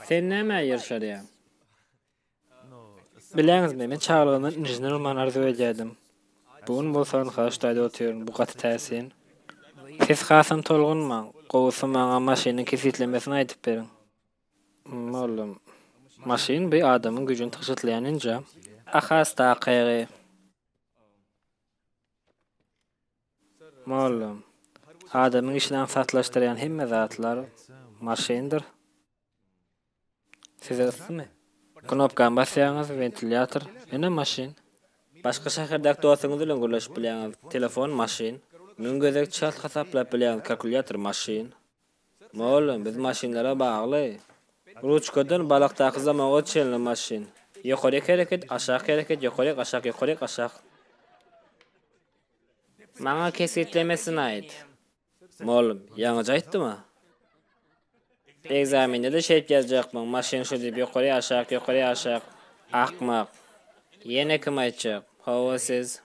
Sen näme ýerşärýän? Bileňizmi, men çağlygymdan injener bolman arzu edýärdim. Bugün bolsaň haşdaýda oturýan bu gaty täsin. Siz hasam tolgunman, gowsy maňa maşynyň kesitlemesini aýdyp beriň. Oğlum, maşyn bir adamın gücünü tygşytlaýan inja. Ahasta qaýgy. Oğlum, adamın işini satlaşdıran hemme zatlar maşindir. Size ısınmı? Knopkan basýaňyz, ventilator, ene maşin. Başga şäherdäki dostuňyz bilen görleşip bilýäňiz, telefon maşin. Müňgezek çalt hasaplap bilýän kalkulator maşin. Oğlum, biz maşinlara bagly. Ruçkadan balakdaky zamana çelne maşin. Ýokary hereket, aşağı hereket, ýokary, aşağı, ýokary, aşağı. Maňa kesitlemesini aýt. Oğlum, ýaňyja aýtdymy? Egzaminde de şeýip ýazajakmyň. Maşin şu diýip ýokary, aşağı, ýokary, aşağı. Akmak. Ýene kim aýtjak? Hawa siz?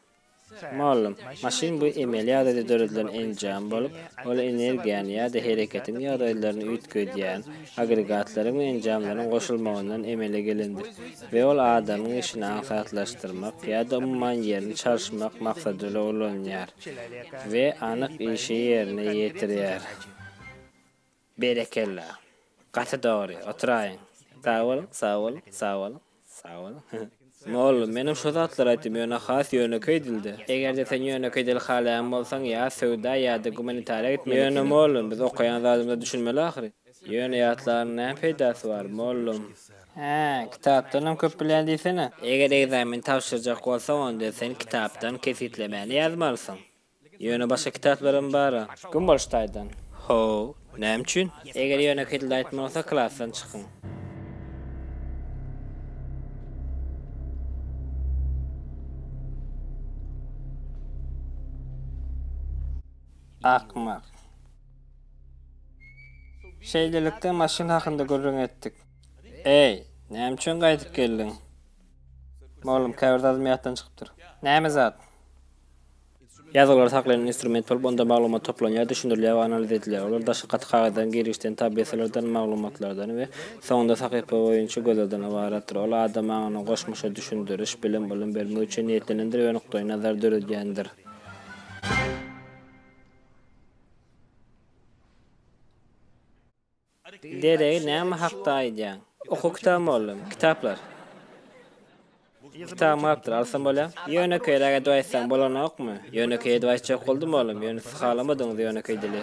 Oğlum, maşin bu emeli ýa-da döredilen enjam bolup, ol energiýany ýa-da hereketin ýagdaýlaryny üýtgedýän agregatlaryň enjamlarynyň goşulmagyndan emele gelendir. We ol adamyň işini aňsatlaşdyrmak ýa-da umman ýerini çalışmak maksadyla ulanýar. We anyk işi ýerine ýetirýär. Berekella. Gaty dogry, oturaýyn. Sağ ol. Oğlum, menim şu zatlar aýtym ýöne has ýöneköý edildi. Egerde sen ýöneköý edil halaýan bolsaň ýa söwda ýa-da gumanitariýa gitmeli. Ýöne oğlum, biz okaýan zadymda düşünmeli ahry. Ýöne ýatlaryň näme peýdasy bar oğlum? Kitapdan hem köp bilýän diýsene. Eger egzamin tapşyrjak bolsa onda sen kitapdan kesitlemeni ýazmalysyň. Ýöne başga kitaplarym bar. Gün bolştaýdan. Ho, näme üçin? Eger ýöneköý edil aýtmalsa klassdan çykyň. Akmak. Şeýlelikde maşin hakynda görüň etdik. Ey, näme üçin gaýdyp geldiň? Oğlum, käbirde azmiýatdan çykypdyr. Näme zat? Ýazylar saklanan instrument bolup, onda maglumat toplanýar, düşündirilýär we analiz edilýär. Olar daşy gaty kagazdan, girişden, tabletlerden, maglumatlardan we soňda sakypy boýunça gözelden ibaratdyr. Ol adamyň goşmuşa düşündiriş, bilim bermek üçin niýetlenendir we nukdaý nazar döredýändir. Dere näme hakda aýdýan? Oku kitap oğlum, kitaplar. Kitap mapdyr, alsam bolam. Ýöneköýlerge doýatsam bolanokmy? Ýöneköýe doýatjak boldum oğlum, ýöne siz halamadyňyz ýöneköý dili.